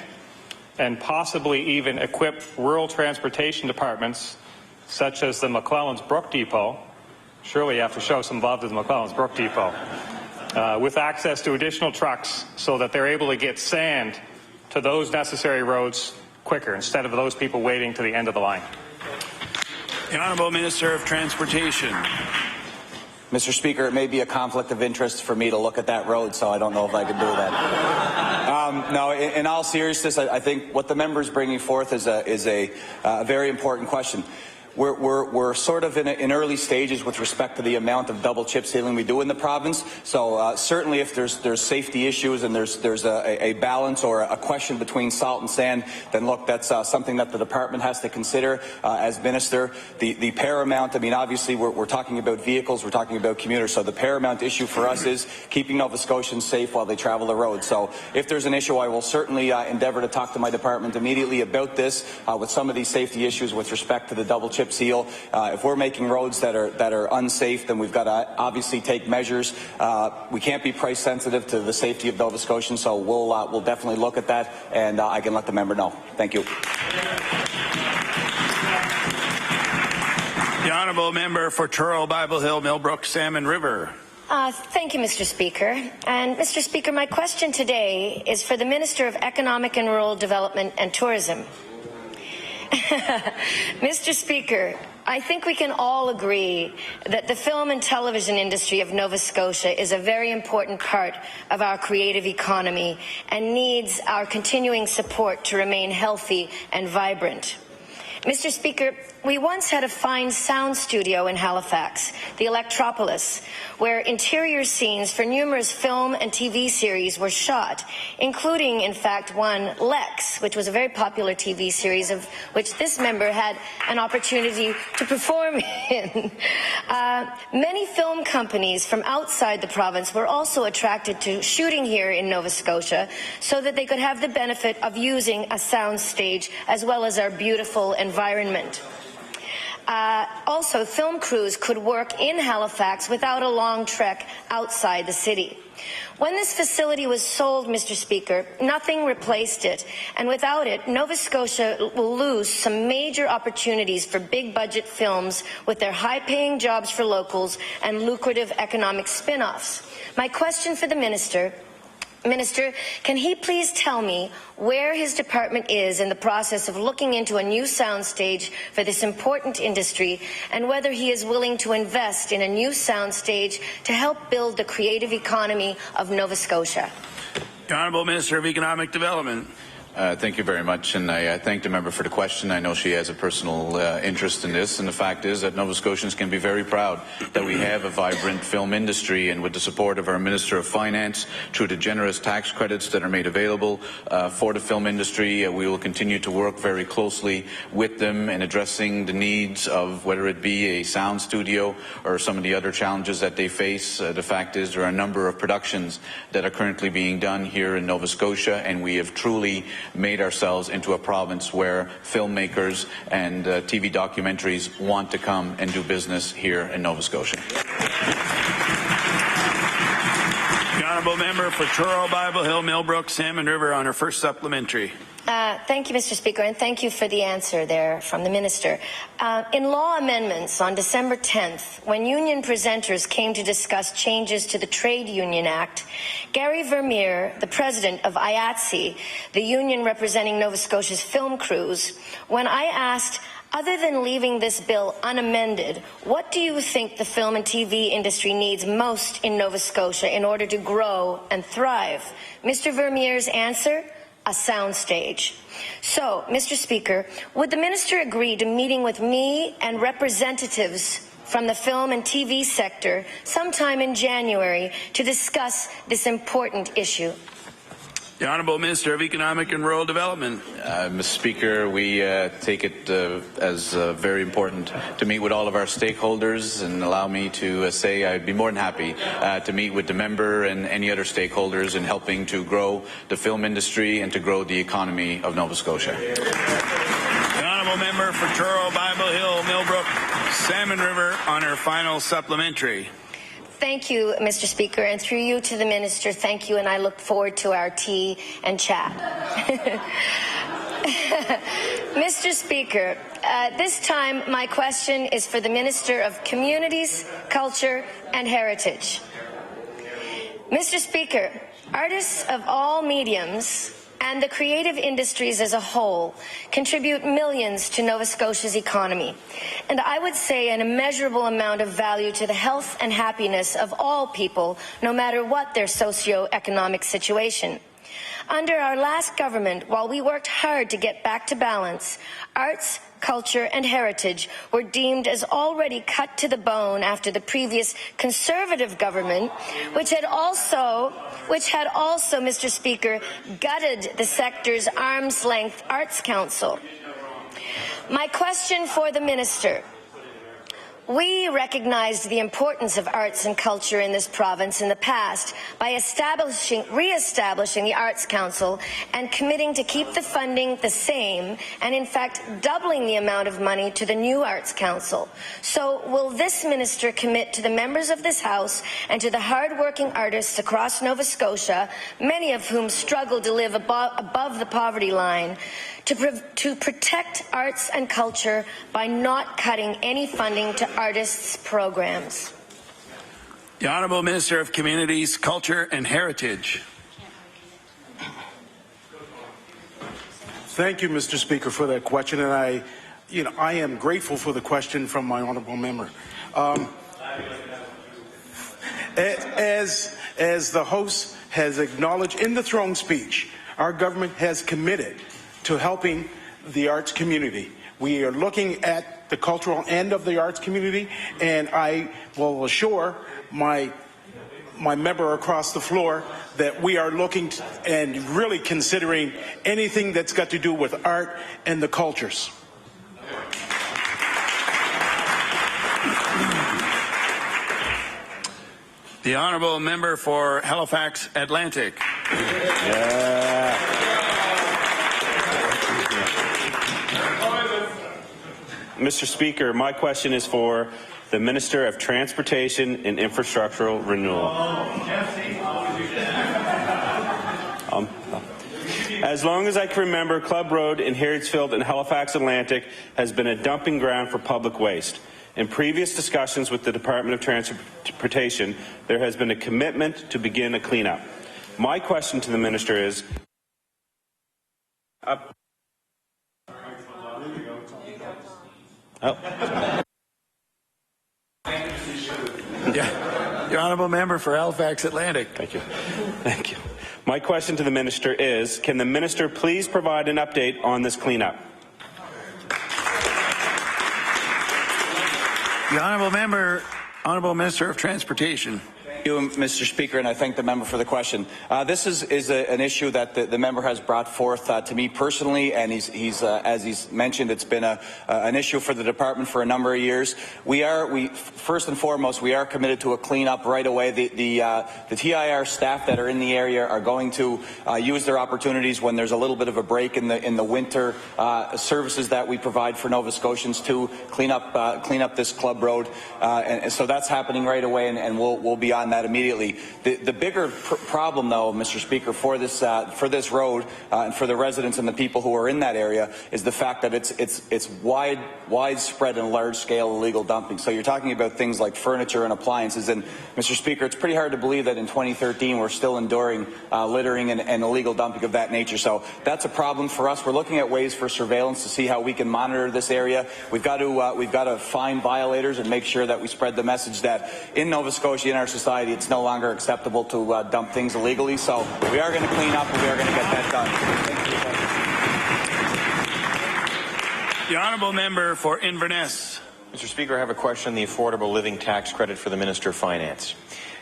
and possibly even equip rural transportation departments such as the McClellan's Brook Depot? Surely you have to show some love to the McClellan's Brook Depot, with access to additional trucks so that they're able to get sand to those necessary roads quicker, instead of those people waiting to the end of the line. The Honourable Minister of Transportation. Mr. Speaker, it may be a conflict of interest for me to look at that road, so I don't know if I can do that. No, in all seriousness, I think what the member is bringing forth is a very important question. We're sort of in early stages with respect to the amount of double chip sealing we do in the province. So certainly, if there's safety issues and there's a balance or a question between salt and sand, then look, that's something that the department has to consider as minister. The paramount, I mean, obviously we're talking about vehicles, we're talking about commuters. So the paramount issue for us is keeping Nova Scotians safe while they travel the road. So if there's an issue, I will certainly endeavour to talk to my department immediately about this with some of these safety issues with respect to the double chip seal. If we're making roads that are unsafe, then we've got to obviously take measures. We can't be price sensitive to the safety of Nova Scotians, so we'll definitely look at that, and I can let the member know. Thank you. The honourable member for Truro, Bible Hill, Millbrook, Salmon River. Thank you, Mr. Speaker. And Mr. Speaker, my question today is for the Minister of Economic and Rural Development and Tourism. Mr. Speaker, I think we can all agree that the film and television industry of Nova Scotia is a very important part of our creative economy and needs our continuing support to remain healthy and vibrant. Mr. Speaker, we once had a fine sound studio in Halifax, the Electropolis, where interior scenes for numerous film and TV series were shot, including, in fact, one, Lex, which was a very popular TV series of which this member had an opportunity to perform in. Many film companies from outside the province were also attracted to shooting here in Nova Scotia so that they could have the benefit of using a sound stage as well as our beautiful environment. Also, film crews could work in Halifax without a long trek outside the city. When this facility was sold, Mr. Speaker, nothing replaced it, and without it, Nova Scotia will lose some major opportunities for big-budget films with their high-paying jobs for locals and lucrative economic spin-offs. My question for the Minister, can he please tell me where his department is in the process of looking into a new soundstage for this important industry and whether he is willing to invest in a new soundstage to help build the creative economy of Nova Scotia? The Honourable Minister of Economic Development. Thank you very much, and I thank the member for the question. I know she has a personal interest in this, and the fact is that Nova Scotians can be very proud that we have a vibrant film industry, and with the support of our Minister of Finance, through the generous tax credits that are made available for the film industry, we will continue to work very closely with them in addressing the needs of whether it be a sound studio or some of the other challenges that they face. The fact is there are a number of productions that are currently being done here in Nova Scotia, and we have truly made ourselves into a province where filmmakers and TV documentaries want to come and do business here in Nova Scotia. The Honourable Member for Truro, Bible Hill, Millbrook, Salmon River on her first supplementary. Thank you, Mr. Speaker, and thank you for the answer there from the Minister. In law amendments on December 10th, when union presenters came to discuss changes to the Trade Union Act, Gary Vermeer, the president of IATSE, the union representing Nova Scotia's film crews, when I asked, other than leaving this bill unamended, what do you think the film and TV industry needs most in Nova Scotia in order to grow and thrive? Mr. Vermeer's answer? A soundstage. So, Mr. Speaker, would the Minister agree to meeting with me and representatives from the film and TV sector sometime in January to discuss this important issue? The Honourable Minister of Economic and Rural Development. Mr. Speaker, we take it as very important to meet with all of our stakeholders, and allow me to say I'd be more than happy to meet with the member and any other stakeholders in helping to grow the film industry and to grow the economy of Nova Scotia. The Honourable Member for Truro, Bible Hill, Millbrook, Salmon River on her final supplementary. Thank you, Mr. Speaker, and through you to the Minister, thank you, and I look forward to our tea and chat. Mr. Speaker, this time my question is for the Minister of Communities, Culture and Heritage. Mr. Speaker, artists of all mediums and the creative industries as a whole contribute millions to Nova Scotia's economy, and I would say an immeasurable amount of value to the health and happiness of all people, no matter what their socio-economic situation. Under our last government, while we worked hard to get back to balance, arts, culture and heritage were deemed as already cut to the bone after the previous Conservative government, which had also, Mr. Speaker, gutted the sector's arm's-length Arts Council. My question for the Minister. We recognized the importance of arts and culture in this province in the past by re-establishing the Arts Council and committing to keep the funding the same, and in fact doubling the amount of money to the new Arts Council. So will this Minister commit to the members of this House and to the hard-working artists across Nova Scotia, many of whom struggle to live above the poverty line, to protect arts and culture by not cutting any funding to artists' programs? The Honourable Minister of Communities, Culture and Heritage. Thank you, Mr. Speaker, for that question, and I am grateful for the question from my honourable member. As the House has acknowledged in the throne speech, our government has committed to helping the arts community. We are looking at the cultural end of the arts community, and I will assure my member across the floor that we are looking and really considering anything that's got to do with art and the cultures. The honourable member for Halifax Atlantic. Mr. Speaker, my question is for the Minister of Transportation and Infrastructural Renewal. As long as I can remember, Club Road in Harrodsfield and Halifax Atlantic has been a dumping ground for public waste. In previous discussions with the Department of Transportation, there has been a commitment to begin a cleanup. My question to the Minister is, The honourable member for Halifax Atlantic. Thank you. Thank you. My question to the Minister is, can the Minister please provide an update on this cleanup? The honourable Minister of Transportation. Thank you, Mr. Speaker, and I thank the member for the question. This is an issue that the member has brought forth to me personally, and he's as he's mentioned, it's been an issue for the department for a number of years. We first and foremost, we are committed to a cleanup right away. The TIR staff that are in the area are going to use their opportunities when there's a little bit of a break in the winter services that we provide for Nova Scotians to clean up this club road, and so that's happening right away, and we'll be on that immediately. The bigger problem, though, Mr. Speaker, for this road and for the residents and the people who are in that area is the fact that it's widespread and large-scale illegal dumping. So you're talking about things like furniture and appliances, and Mr. Speaker, it's pretty hard to believe that in 2013 we're still enduring littering and illegal dumping of that nature. So that's a problem for us. We're looking at ways for surveillance to see how we can monitor this area. We've got to find violators and make sure that we spread the message that in Nova Scotia, in our society, it's no longer acceptable to dump things illegally. So we are going to clean up and we are going to get that done. Thank you. The honourable member for Inverness. Mr. Speaker, I have a question on the affordable living tax credit for the Minister of Finance.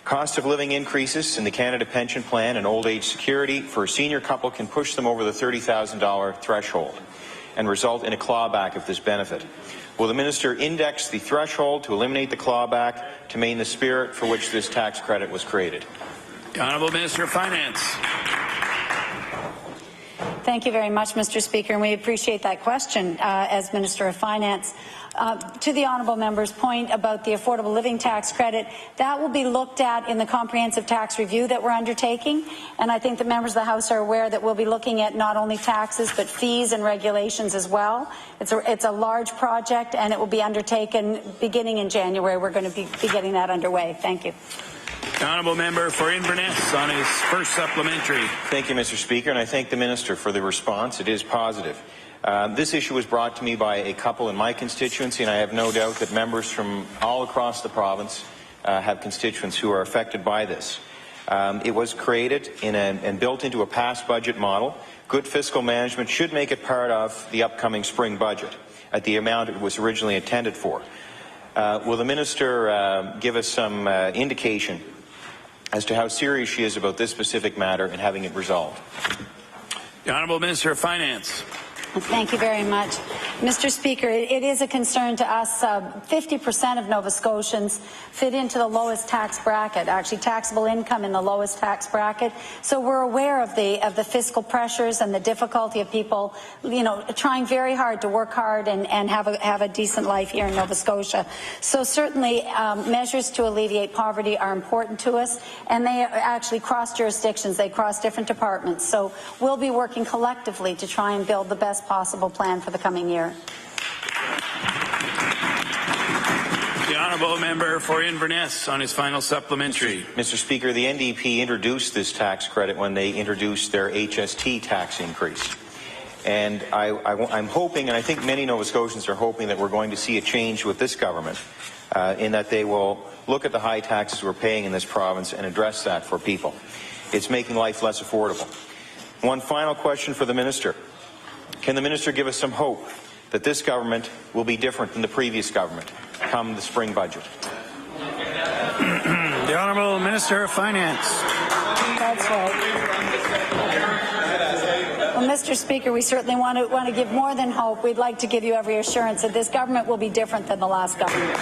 Cost of living increases in the Canada Pension Plan and old age security for a senior couple can push them over the $30,000 threshold and result in a clawback of this benefit. Will the Minister index the threshold to eliminate the clawback to maintain the spirit for which this tax credit was created? The honourable Minister of Finance. Thank you very much, Mr. Speaker, and we appreciate that question as Minister of Finance. To the honourable member's point about the affordable living tax credit, that will be looked at in the comprehensive tax review that we're undertaking, and I think the members of the House are aware that we'll be looking at not only taxes but fees and regulations as well. It's a large project, and it will be undertaken beginning in January. We're going to be getting that underway. Thank you. The honourable member for Inverness on his first supplementary. Thank you, Mr. Speaker, and I thank the Minister for the response. It is positive. This issue was brought to me by a couple in my constituency, and I have no doubt that members from all across the province have constituents who are affected by this. It was created and built into a past budget model. Good fiscal management should make it part of the upcoming spring budget at the amount it was originally intended for. Will the Minister give us some indication as to how serious she is about this specific matter and having it resolved? The honourable Minister of Finance. Thank you very much. Mr. Speaker, it is a concern to us. 50% of Nova Scotians fit into the lowest tax bracket, actually taxable income in the lowest tax bracket. So we're aware of the fiscal pressures and the difficulty of people, trying very hard to work hard and have a decent life here in Nova Scotia. So certainly measures to alleviate poverty are important to us, and they actually cross jurisdictions. They cross different departments. So we'll be working collectively to try and build the best possible plan for the coming year. The honourable member for Inverness on his final supplementary. Mr. Speaker, the NDP introduced this tax credit when they introduced their HST tax increase. And I'm hoping, and I think many Nova Scotians are hoping, that we're going to see a change with this government in that they will look at the high taxes we're paying in this province and address that for people. It's making life less affordable. One final question for the Minister. Can the Minister give us some hope that this government will be different than the previous government come the spring budget? The Honourable Minister of Finance. That's right. Well, Mr. Speaker, we certainly want to give more than hope. We'd like to give you every assurance that this government will be different than the last government.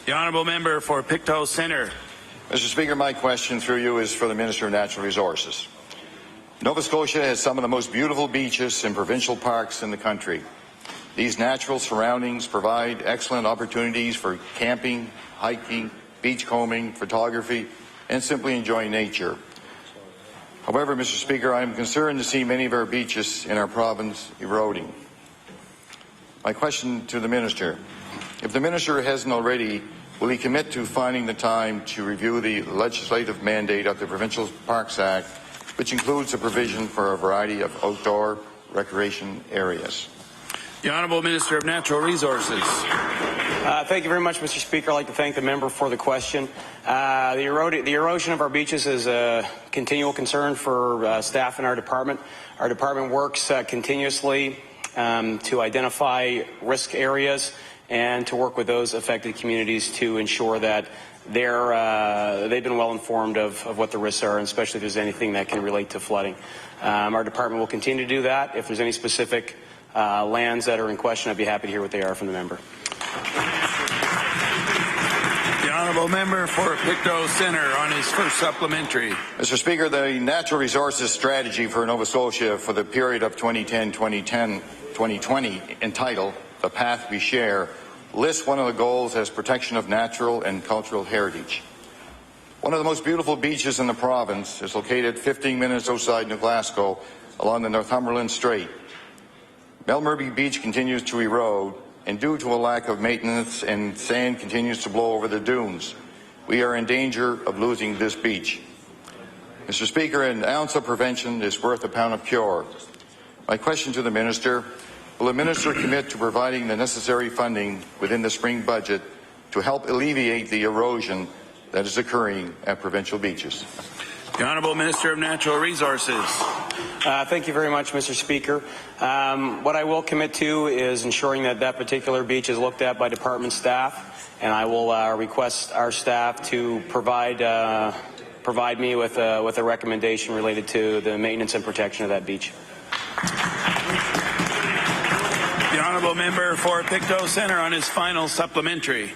The Honourable Member for Pictou Centre. Mr. Speaker, my question through you is for the Minister of Natural Resources. Nova Scotia has some of the most beautiful beaches and provincial parks in the country. These natural surroundings provide excellent opportunities for camping, hiking, beachcombing, photography, and simply enjoying nature. However, Mr. Speaker, I am concerned to see many of our beaches in our province eroding. My question to the Minister, if the Minister hasn't already, will he commit to finding the time to review the legislative mandate of the Provincial Parks Act, which includes a provision for a variety of outdoor recreation areas? The Honourable Minister of Natural Resources. Thank you very much, Mr. Speaker. I'd like to thank the member for the question. The erosion of our beaches is a continual concern for staff in our department. Our department works continuously to identify risk areas and to work with those affected communities to ensure that they've been well informed of what the risks are, and especially if there's anything that can relate to flooding. Our department will continue to do that. If there's any specific lands that are in question, I'd be happy to hear what they are from the member. The Honourable Member for Pictou Centre on his first supplementary. Mr. Speaker, the Natural Resources Strategy for Nova Scotia for the period of 2010-2020, entitled The Path We Share, lists one of the goals as protection of natural and cultural heritage. One of the most beautiful beaches in the province is located 15 minutes outside New Glasgow along the Northumberland Strait. Melmerby Beach continues to erode, and due to a lack of maintenance and sand continues to blow over the dunes, we are in danger of losing this beach. Mr. Speaker, an ounce of prevention is worth a pound of cure. My question to the Minister, will the Minister commit to providing the necessary funding within the spring budget to help alleviate the erosion that is occurring at provincial beaches? The Honourable Minister of Natural Resources. Thank you very much, Mr. Speaker. What I will commit to is ensuring that that particular beach is looked at by department staff, and I will request our staff to provide me with a recommendation related to the maintenance and protection of that beach. The Honourable Member for Pictou Centre on his final supplementary.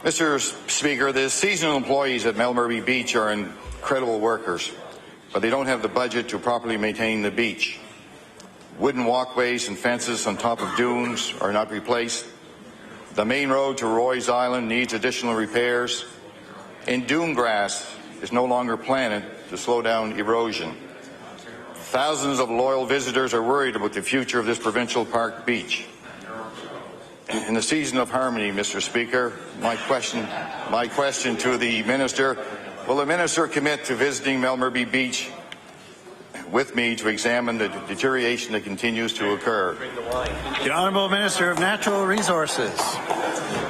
Mr. Speaker, the seasonal employees at Melmerby Beach are incredible workers, but they don't have the budget to properly maintain the beach. Wooden walkways and fences on top of dunes are not replaced. The main road to Roy's Island needs additional repairs, and dune grass is no longer planted to slow down erosion. Thousands of loyal visitors are worried about the future of this provincial park beach. In the season of harmony, Mr. Speaker, my question to the Minister, will the Minister commit to visiting Melmerby Beach with me to examine the deterioration that continues to occur? The Honourable Minister of Natural Resources.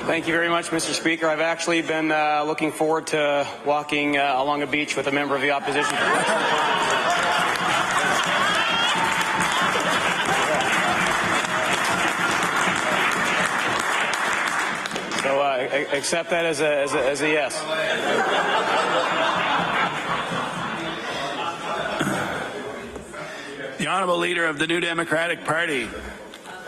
Thank you very much, Mr. Speaker. I've actually been looking forward to walking along a beach with a member of the opposition. So accept that as a yes. The Honourable Leader of the New Democratic Party.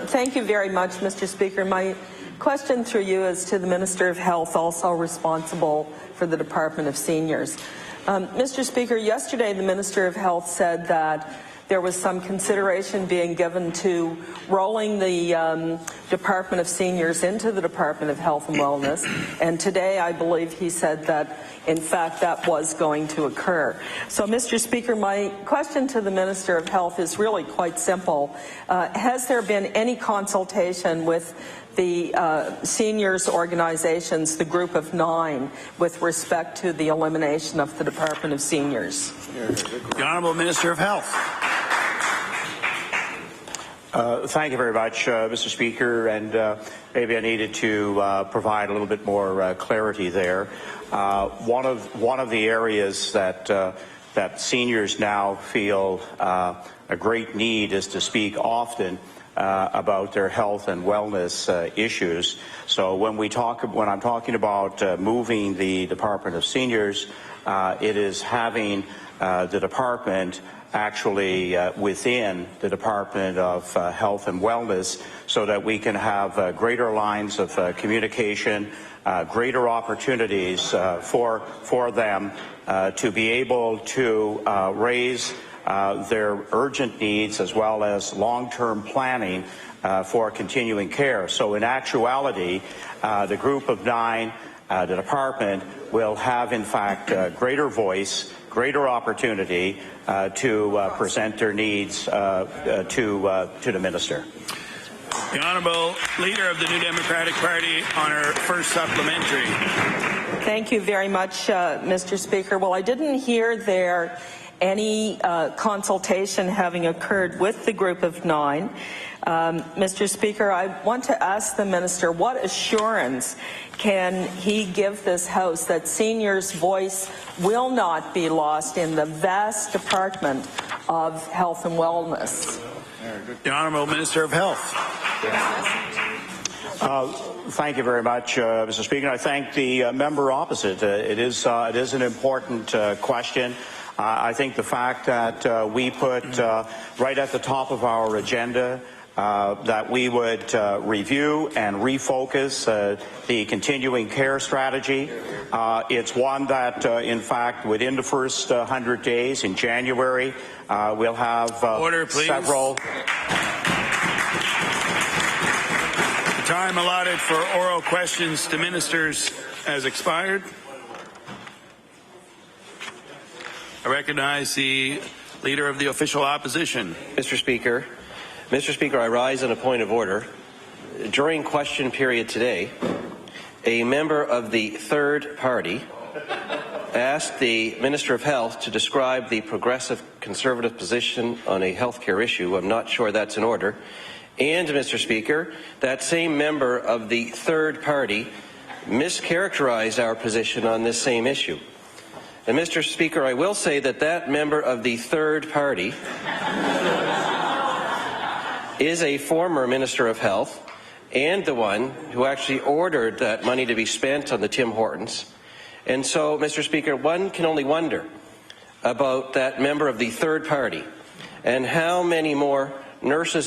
Thank you very much, Mr. Speaker. My question through you is to the Minister of Health, also responsible for the Department of Seniors. Mr. Speaker, yesterday the Minister of Health said that there was some consideration being given to rolling the Department of Seniors into the Department of Health and Wellness. And today, I believe he said that, in fact, that was going to occur. So, Mr. Speaker, my question to the Minister of Health is really quite simple. Has there been any consultation with the seniors organizations, the Group of 9, with respect to the elimination of the Department of Seniors? The Honourable Minister of Health. Thank you very much, Mr. Speaker, and maybe I needed to provide a little bit more clarity there. One of the areas that seniors now feel a great need is to speak often about their health and wellness issues. So when I'm talking about moving the Department of Seniors, it is having the department actually within the Department of Health and Wellness, so that we can have greater lines of communication, greater opportunities for them to be able to raise their urgent needs as well as long-term planning for continuing care. So in actuality, the Group of 9, the department, will have in fact greater voice, greater opportunity to present their needs to the Minister. The Honourable Leader of the New Democratic Party on her first supplementary. Thank you very much, Mr. Speaker. Well, I didn't hear there any consultation having occurred with the Group of 9. Mr. Speaker, I want to ask the Minister, what assurance can he give this House that seniors' voice will not be lost in the vast Department of Health and Wellness? The Honourable Minister of Health. Thank you very much, Mr. Speaker. I thank the member opposite. It is an important question. I think the fact that we put right at the top of our agenda that we would review and refocus the continuing care strategy. It's one that, in fact, within the first 100 days in January, we'll have Order, please. Several. The time allotted for oral questions to ministers has expired. I recognize the Leader of the Official Opposition. Mr. Speaker, I rise on a point of order. During question period today, a member of the third party asked the Minister of Health to describe the progressive Conservative position on a healthcare issue. I'm not sure that's in order. And, Mr. Speaker, that same member of the third party mischaracterized our position on this same issue. And, Mr. Speaker, I will say that that member of the third party is a former Minister of Health and the one who actually ordered that money to be spent on the Tim Hortons. And so, Mr. Speaker, one can only wonder about that member of the third party and how many more nurses